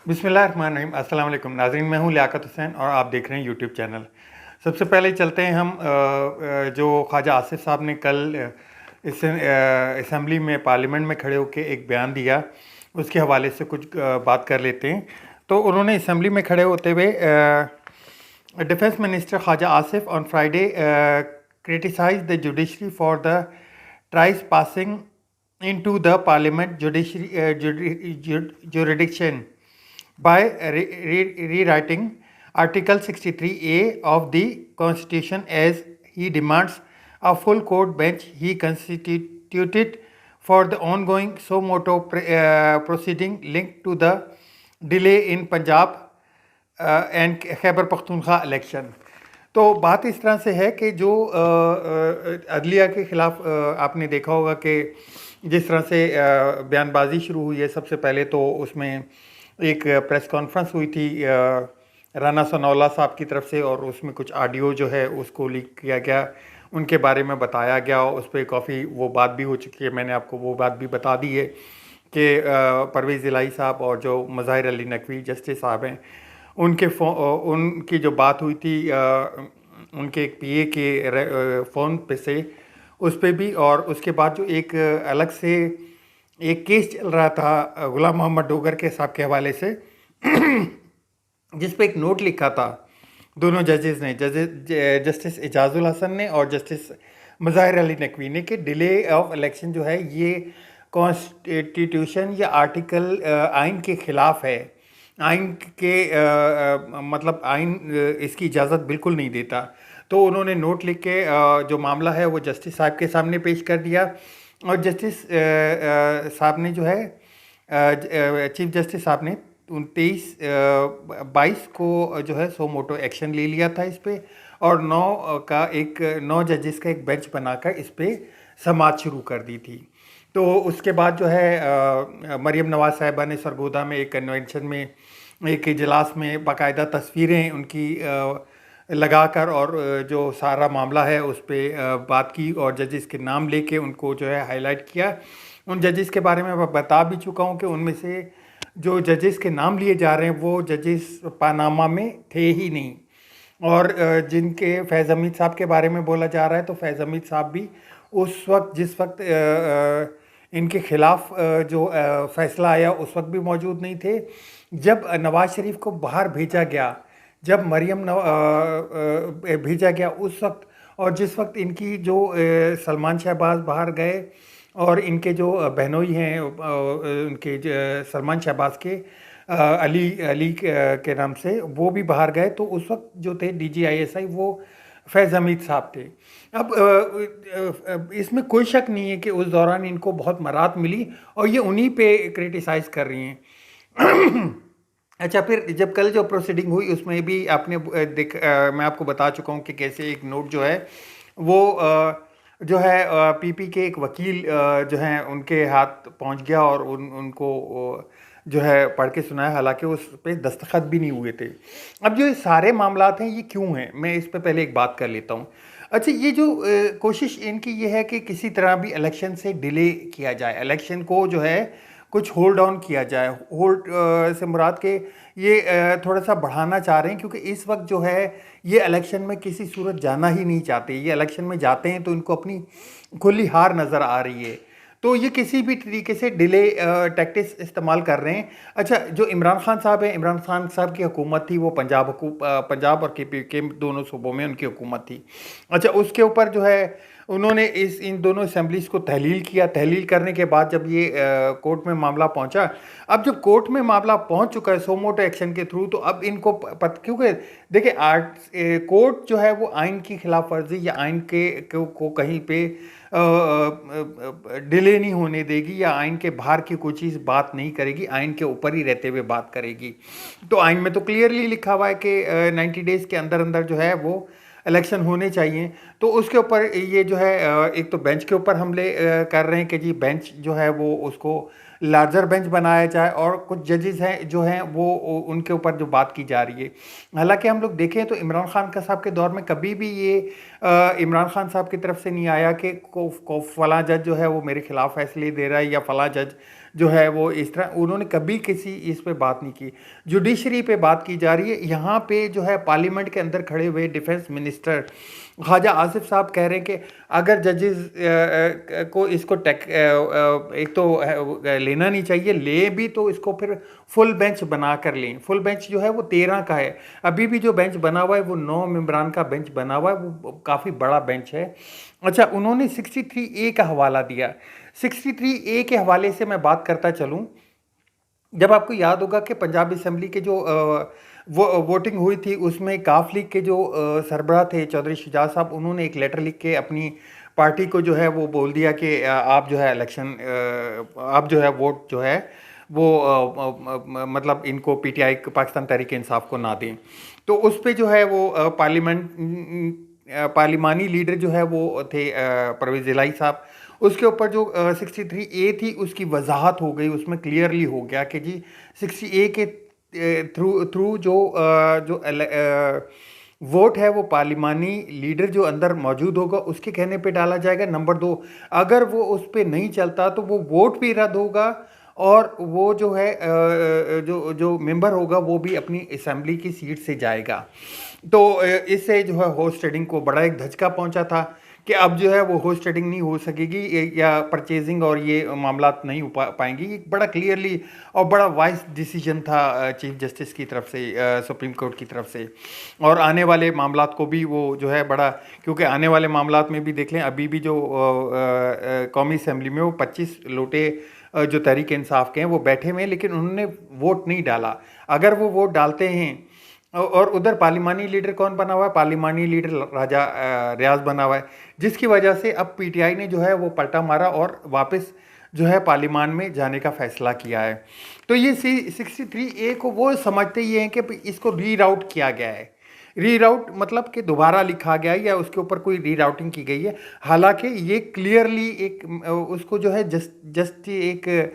बिस्मिल्लाहिर्रहमानिर्रहीम। अस्सलाम वालेकुम नाज़रीन, मैं हूं लियाकत हुसैन और आप देख रहे हैं यूट्यूब चैनल। सबसे पहले चलते हैं हम जो ख्वाजा आसिफ साहब ने कल इस असम्बली में पार्लियामेंट में खड़े होकर एक बयान दिया, उसके हवाले से कुछ बात कर लेते हैं। तो उन्होंने असम्बली में खड़े होते हुए defence minister Khawaja Asif on Friday criticize the judiciary for the trice passing into the parliament jurisdiction by rewriting Article 63A of the Constitution as he demands a full court bench he constituted for the ongoing suo motu proceeding linked to the delay in Punjab and Khyber Pakhtunkhwa election. तो बात इस तरह से है कि जो अदलिया के ख़िलाफ़ आपने देखा होगा कि जिस तरह से बयानबाजी शुरू हुई है। सबसे पहले तो उसमें एक प्रेस कॉन्फ्रेंस हुई थी राना सनौला साहब की तरफ से, और उसमें कुछ ऑडियो जो है उसको लीक किया गया, उनके बारे में बताया गया। उस पर काफ़ी वो बात भी हो चुकी है, मैंने आपको वो बात भी बता दी है कि परवेज़ इलाही साहब और जो मज़ाहिर अली नकवी जस्टिस साहब हैं, उनकी जो बात हुई थी उनके एक पीए के फ़ोन पे से, उस पे भी। और उसके बाद जो एक अलग से एक केस चल रहा था गुलाम मोहम्मद डोगर के साहब के हवाले से जिस पे एक नोट लिखा था दोनों जजेस ने, जस्टिस एजाजुल हसन ने और जस्टिस मज़ाहिर अली नकवी ने, कि डिले ऑफ इलेक्शन जो है ये कॉन्स्टिट्यूशन या आर्टिकल आइन के ख़िलाफ़ है। आइन के मतलब आइन इसकी इजाज़त बिल्कुल नहीं देता। तो उन्होंने नोट लिख के जो मामला है वो जस्टिस साहब के सामने पेश कर दिया, और जस्टिस साहब ने जो है चीफ जस्टिस साहब ने 23/22 को जो है सो मोटो एक्शन ले लिया था इस पर, और 9 जजेस का एक बेंच बनाकर इस पर समाअत शुरू कर दी थी। तो उसके बाद जो है मरीम नवाज़ साहिबा ने सरगोदा में एक कन्वेंशन में एक इजलास में बाकायदा तस्वीरें उनकी लगाकर और जो सारा मामला है उस पर बात की, और जजेस के नाम लेके उनको जो है हाईलाइट किया। उन जजेस के बारे में मैं बता भी चुका हूँ कि उनमें से जो जजेस के नाम लिए जा रहे हैं वो जजेस पानामा में थे ही नहीं। और जिनके फैज़ हमीद साहब के बारे में बोला जा रहा है, तो फैज़ हमीद साहब भी उस वक्त जिस वक्त इनके ख़िलाफ़ जो फ़ैसला आया उस वक्त भी मौजूद नहीं थे। जब नवाज़ शरीफ को बाहर भेजा गया, जब मरियम भेजा गया उस वक्त, और जिस वक्त इनकी जो सलमान शहबाज बाहर गए और इनके जो बहनोई हैं उनके सलमान शहबाज के अली के नाम से वो भी बाहर गए, तो उस वक्त जो थे DGISI वो फैज़ हमीद साहब थे। अब इसमें कोई शक नहीं है कि उस दौरान इनको बहुत मराहत मिली और ये उन्हीं पे क्रिटिसाइज़ कर रही हैं। अच्छा, फिर जब कल जो प्रोसीडिंग हुई उसमें भी आपने मैं आपको बता चुका हूँ कि कैसे एक नोट जो है वो जो है PP के एक वकील जो हैं उनके हाथ पहुँच गया, और उनको जो है पढ़ के सुनाया, हालांकि उस पर दस्तखत भी नहीं हुए थे। अब जो ये सारे मामलात हैं ये क्यों हैं, मैं इस पर पहले एक बात कर लेता हूँ। अच्छा, ये जो कोशिश इनकी ये है कि किसी तरह भी इलेक्शन से डिले किया जाए, इलेक्शन को जो है कुछ होल्ड ऑन किया जाए। होल्ड से मुराद के ये थोड़ा सा बढ़ाना चाह रहे हैं, क्योंकि इस वक्त जो है ये इलेक्शन में किसी सूरत जाना ही नहीं चाहते। ये इलेक्शन में जाते हैं तो इनको अपनी खुली हार नज़र आ रही है, तो ये किसी भी तरीके से डिले टैक्टिक्स इस्तेमाल कर रहे हैं। अच्छा, जो इमरान खान साहब हैं, इमरान खान साहब की हुकूमत थी, वो पंजाब और KP के दोनों सूबों में उनकी हुकूमत थी। अच्छा, उसके ऊपर जो है उन्होंने इन दोनों असम्बलीज़ को तहलील किया। तहलील करने के बाद जब ये कोर्ट में मामला पहुंचा, अब जब कोर्ट में मामला पहुंच चुका है सो मोटो एक्शन के थ्रू, तो अब इनको क्योंकि देखिए कोर्ट जो है वो आइन की खिलाफ वर्जी या आइन को कहीं पे डिले नहीं होने देगी, या आइन के बाहर की कोई चीज़ बात नहीं करेगी, आइन के ऊपर ही रहते हुए बात करेगी। तो आइन में तो क्लियरली लिखा हुआ है कि 90 डेज़ के अंदर अंदर जो है वो इलेक्शन होने चाहिए। तो उसके ऊपर ये जो है एक तो बेंच के ऊपर हमले कर रहे हैं कि जी बेंच जो है वो उसको लार्जर बेंच बनाया जाए और कुछ जजेस हैं जो हैं वो उनके ऊपर जो बात की जा रही है। हालांकि हम लोग देखें तो इमरान खान का साहब के दौर में कभी भी ये इमरान खान साहब की तरफ से नहीं आया कि फला जज जो है वो मेरे खिलाफ फैसले दे रहा है या फला जज जो है वो इस तरह, उन्होंने कभी किसी इस पे बात नहीं की। जुडिशरी पे बात की जा रही है। यहाँ पे जो है पार्लियामेंट के अंदर खड़े हुए डिफेंस मिनिस्टर ख्वाजा आसिफ साहब कह रहे हैं कि अगर जजेस को इसको एक तो लेना नहीं चाहिए, ले भी तो इसको फिर फुल बेंच बना कर लें। फुल बेंच जो है वो 13 का है। अभी भी जो बेंच बना हुआ है वो 9 मेंबरान का बेंच बना हुआ है, वो काफ़ी बड़ा बेंच है। अच्छा, उन्होंने 63A का हवाला दिया। 63A के हवाले से मैं बात करता चलूँ। जब आपको याद होगा कि पंजाब असम्बली के जो वोटिंग हुई थी उसमें काफ लीग के जो सरबराह थे चौधरी शुजात साहब, उन्होंने एक लेटर लिख के अपनी पार्टी को जो है वो बोल दिया कि आप जो है आप जो है वोट जो है वो मतलब इनको पीटीआई पाकिस्तान तहरीक इंसाफ को ना दें। तो उस पे जो है वो पार्लिमानी लीडर जो है वो थे परवेज़ इलाही साहब। उसके ऊपर जो 63A थी उसकी वजाहत हो गई, उसमें क्लियरली हो गया कि जी 60A के थ्रू जो वोट है वो पार्लिमानी लीडर जो अंदर मौजूद होगा उसके कहने पे डाला जाएगा। नंबर 2, अगर वो उस पर नहीं चलता तो वो वोट भी रद्द होगा और वो जो है जो जो मेंबर होगा वो भी अपनी असेंबली की सीट से जाएगा। तो इससे जो है हॉर्स ट्रेडिंग को बड़ा एक धचका पहुंचा था कि अब जो है वो हॉर्स ट्रेडिंग नहीं हो सकेगी या परचेजिंग और ये मामला नहीं हो पाएंगी। एक बड़ा क्लियरली और बड़ा वाइज डिसीजन था चीफ जस्टिस की तरफ से, सुप्रीम कोर्ट की तरफ से। और आने वाले मामला को भी वो जो है बड़ा, क्योंकि आने वाले मामला में भी देख लें, अभी भी जो कौमी असम्बली में वो 25 लोटे जो तहरीक इंसाफ के हैं वो बैठे हुए हैं, लेकिन उन्होंने वोट नहीं डाला। अगर वो वोट डालते हैं, और उधर पार्लिमानी लीडर कौन बना हुआ है? पार्लिमानी लीडर राजा रियाज बना हुआ है, जिसकी वजह से अब पीटीआई ने जो है वो पलटा मारा और वापस जो है पार्लिमान में जाने का फैसला किया है। तो ये 63A को वो समझते ही हैं कि इसको रीराउट किया गया है। रीराउट मतलब कि दोबारा लिखा गया है या उसके ऊपर कोई रीराउटिंग की गई है। हालांकि ये क्लियरली एक उसको जो है जस्ट एक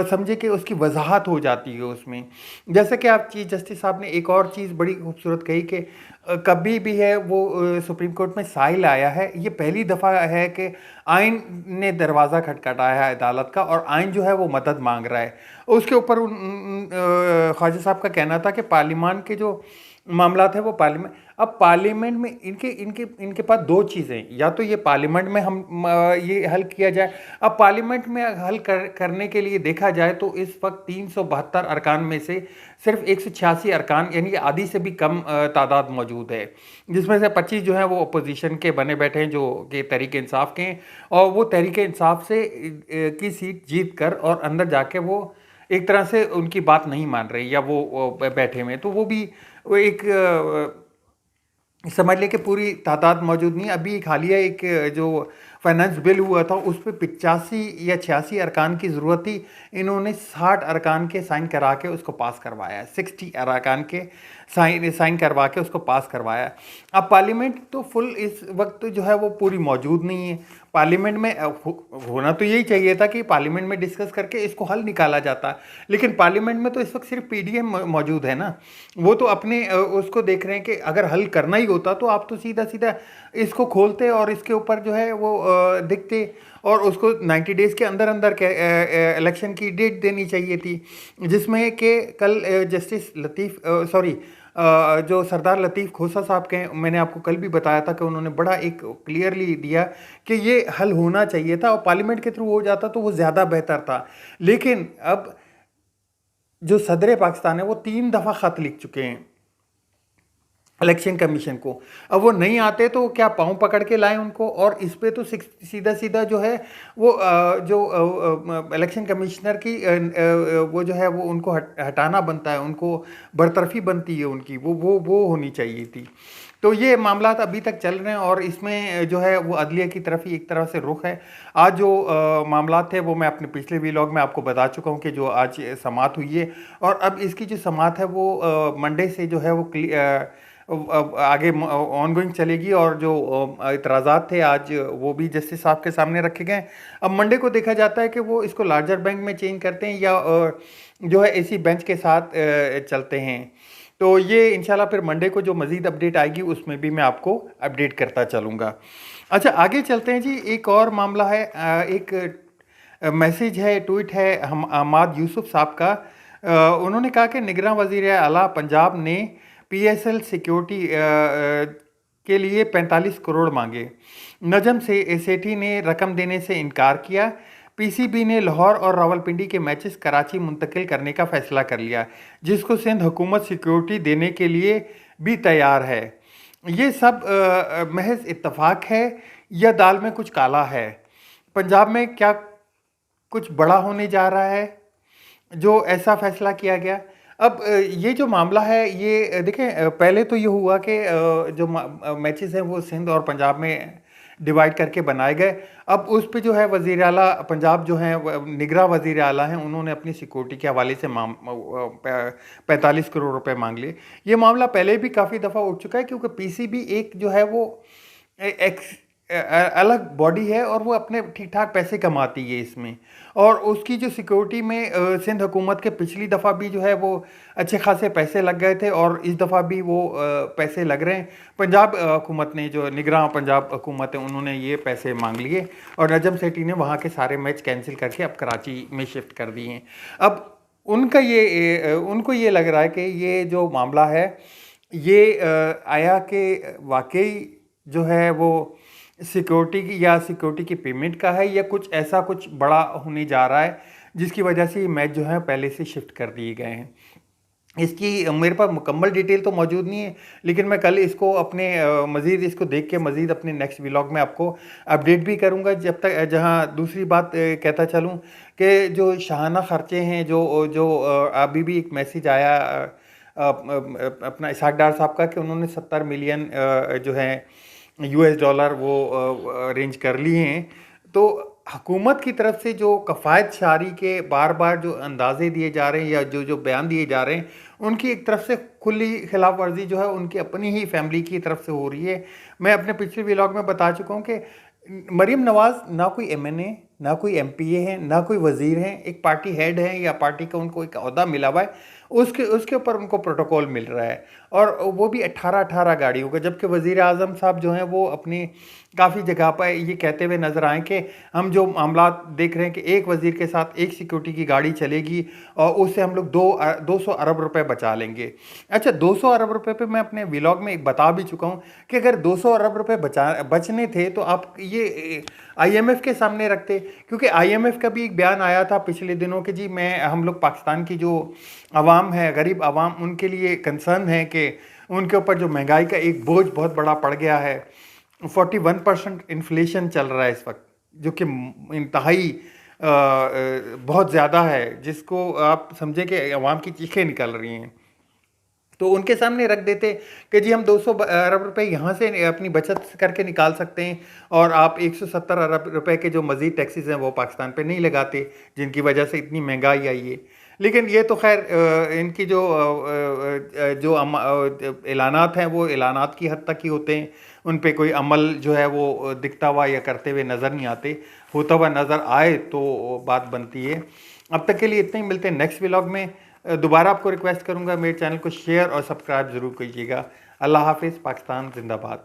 समझे कि उसकी वजाहत हो जाती है उसमें। जैसे कि आप चीफ जस्टिस साहब ने एक और चीज़ बड़ी खूबसूरत कही कि कभी भी है वो सुप्रीम कोर्ट में साइल आया है, ये पहली दफ़ा है कि आइन ने दरवाज़ा खटखटाया है अदालत का और आइन जो है वो मदद मांग रहा है। उसके ऊपर ख्वाजा साहब का कहना था कि पार्लिमान के जो मामला है वो पार्लियामेंट, अब पार्लियामेंट में इनके इनके इनके पास दो चीज़ें, या तो ये पार्लियामेंट में हम ये हल किया जाए। अब पार्लियामेंट में हल करने के लिए देखा जाए तो इस वक्त 372 अरकान में से सिर्फ 186 अरकान यानी आधी से भी कम तादाद मौजूद है, जिसमें से 25 जो है वो अपोजिशन के बने बैठे हैं जो कि तहरीक इंसाफ के हैं, और वो तहरीक इंसाफ से की सीट जीत कर और अंदर जाके वो एक तरह से उनकी बात नहीं मान रही या वो बैठे हुए, तो वो भी वो एक समझ लें कि पूरी तादाद मौजूद नहीं। अभी एक हालिया एक जो फाइनेंस बिल हुआ था उस पर 85 या 86 अरकान की ज़रूरत थी, इन्होंने 60 अरकान के साइन करा के उसको पास करवाया है। 60 अरकान के साइन करवा के उसको पास करवाया। अब पार्लियामेंट तो फुल इस वक्त जो है वो पूरी मौजूद नहीं है। पार्लियामेंट में होना तो यही चाहिए था कि पार्लियामेंट में डिस्कस करके इसको हल निकाला जाता, लेकिन पार्लियामेंट में तो इस वक्त सिर्फ पीडीएम मौजूद है ना। वो तो अपने उसको देख रहे हैं कि अगर हल करना ही होता तो आप तो सीधा सीधा इसको खोलते और इसके ऊपर जो है वो दिखते और उसको 90 डेज़ के अंदर अंदर इलेक्शन की डेट देनी चाहिए थी, जिसमें कि कल जस्टिस लतीफ़ जो सरदार लतीफ़ खोसा साहब के, मैंने आपको कल भी बताया था कि उन्होंने बड़ा एक क्लियरली दिया कि ये हल होना चाहिए था और पार्लियामेंट के थ्रू हो जाता तो वो ज़्यादा बेहतर था। लेकिन अब जो सदर पाकिस्तान है वो 3 दफ़ा ख़त लिख चुके हैं इलेक्शन कमीशन को। अब वो नहीं आते तो क्या पाँव पकड़ के लाएं उनको, और इस पे तो सीधा सीधा जो है वो जो इलेक्शन कमिश्नर की वो जो है वो उनको हटाना बनता है, उनको बरतरफी बनती है उनकी, वो होनी चाहिए थी। तो ये मामला अभी तक चल रहे हैं और इसमें जो है वो अदलिया की तरफ ही एक तरह से रुख है। आज जो मामला थे वो मैं अपने पिछले व्लॉग में आपको बता चुका हूँ कि जो आज समाअत हुई है, और अब इसकी जो समाअत है वो मंडे से जो है वो आगे ऑनगोइंग चलेगी और जो इतराज़ात थे आज वो भी जस्टिस साहब के सामने रखे गए। अब मंडे को देखा जाता है कि वो इसको लार्जर बैंक में चेंज करते हैं या जो है इसी बेंच के साथ चलते हैं। तो ये इंशाल्लाह फिर मंडे को जो मज़ीद अपडेट आएगी उसमें भी मैं आपको अपडेट करता चलूँगा। अच्छा, आगे चलते हैं जी। एक और मामला है, एक मैसेज है, ट्वीट है हम हमाद यूसुफ साहब का। उन्होंने कहा कि निगरान वज़ीर आला पंजाब ने पीएसएल सिक्योरिटी के लिए 45 करोड़ मांगे। नजम से सेठी ने रकम देने से इनकार किया। पीसीबी ने लाहौर और रावलपिंडी के मैचेस कराची मुंतकिल करने का फैसला कर लिया, जिसको सिंध हुकूमत सिक्योरिटी देने के लिए भी तैयार है। ये सब महज इत्तफाक है या दाल में कुछ काला है? पंजाब में क्या कुछ बड़ा होने जा रहा है जो ऐसा फैसला किया गया? अब ये जो मामला है ये देखें, पहले तो ये हुआ कि जो मैचेस हैं वो सिंध और पंजाब में डिवाइड करके बनाए गए। अब उस पे जो है वज़ीर आला पंजाब जो हैं निगरान वज़ीर आला हैं, उन्होंने अपनी सिक्योरिटी के हवाले से 45 करोड़ रुपए मांग लिए। ये मामला पहले भी काफ़ी दफ़ा उठ चुका है, क्योंकि पीसीबी एक जो है वो एक अलग बॉडी है और वो अपने ठीक ठाक पैसे कमाती है इसमें। और उसकी जो सिक्योरिटी में सिंध हुकूमत के पिछली दफ़ा भी जो है वो अच्छे खासे पैसे लग गए थे और इस दफ़ा भी वो पैसे लग रहे हैं। पंजाब हुकूमत ने, जो निगरान पंजाब हुकूमत है, उन्होंने ये पैसे मांग लिए और नजम सेठी ने वहाँ के सारे मैच कैंसिल करके अब कराची में शिफ्ट कर दिए हैं। अब उनको ये लग रहा है कि ये जो मामला है ये आया कि वाकई जो है वो सिक्योरिटी की पेमेंट का है, या कुछ ऐसा कुछ बड़ा होने जा रहा है जिसकी वजह से ये मैच जो है पहले से शिफ्ट कर दिए गए हैं। इसकी मेरे पास मुकम्मल डिटेल तो मौजूद नहीं है, लेकिन मैं कल इसको अपने मज़ीद इसको देख के मज़ीद अपने नेक्स्ट व्लॉग में आपको अपडेट भी करूंगा। जब तक जहां दूसरी बात कहता चलूं कि जो शाहाना ख़र्चे हैं, जो जो अभी भी एक मैसेज आया अपना इसहाक डार साहब का कि उन्होंने 70 मिलियन जो है यूएस डॉलर वो अरेंज कर लिए हैं। तो हुकूमत की तरफ से जो कफ़ायत शारी के बार बार जो अंदाजे दिए जा रहे हैं या जो जो बयान दिए जा रहे हैं, उनकी एक तरफ से खुली खिलाफ वर्जी जो है उनकी अपनी ही फैमिली की तरफ से हो रही है। मैं अपने पिछले व्लॉग में बता चुका हूँ कि मरीम नवाज़ ना कोई एमएनए, ना कोई एमपीए हैं, ना कोई वज़ीर हैं, एक पार्टी हेड हैं या पार्टी का उनको एक ओहदा मिला हुआ है, उसके ऊपर उनको प्रोटोकॉल मिल रहा है और वो भी 18 गाड़ियों का। जबकि वज़ीर आज़म साहब जो हैं वो अपनी काफ़ी जगह पर ये कहते हुए नज़र आए कि हम जो मामला देख रहे हैं कि एक वज़ीर के साथ एक सिक्योरिटी की गाड़ी चलेगी और उससे हम लोग 200 अरब रुपए बचा लेंगे। अच्छा, 200 अरब रुपए पे मैं अपने व्लॉग में एक बता भी चुका हूँ कि अगर 200 अरब रुपए बचने थे तो आप ये आईएमएफ के सामने रखते, क्योंकि आईएमएफ का भी एक बयान आया था पिछले दिनों कि जी हम लोग पाकिस्तान की जो आवाम है, गरीब आवाम, उनके लिए कंसर्न है कि उनके ऊपर जो महंगाई का एक बोझ बहुत बड़ा पड़ गया है। 41% इन्फ्लेशन चल रहा है इस वक्त, जो कि इंतहाई बहुत ज़्यादा है, जिसको आप समझे कि आवाम की चीखें निकल रही हैं। तो उनके सामने रख देते कि जी हम 200 अरब रुपए यहाँ से अपनी बचत करके निकाल सकते हैं और आप 170 अरब रुपए के जो मज़ीद टैक्सेस हैं वो पाकिस्तान पे नहीं लगाते, जिनकी वजह से इतनी महंगाई आई है। लेकिन ये तो खैर इनकी जो ऐलानात हैं वो ऐलानात की हद तक ही होते हैं, उन पे कोई अमल जो है वो दिखता हुआ या करते हुए नज़र नहीं आते। होता हुआ नज़र आए तो बात बनती है। अब तक के लिए इतना ही, मिलते हैं नेक्स्ट व्लॉग में। दोबारा आपको रिक्वेस्ट करूंगा मेरे चैनल को शेयर और सब्सक्राइब ज़रूर कीजिएगा। अल्लाह हाफिज़। पाकिस्तान जिंदाबाद।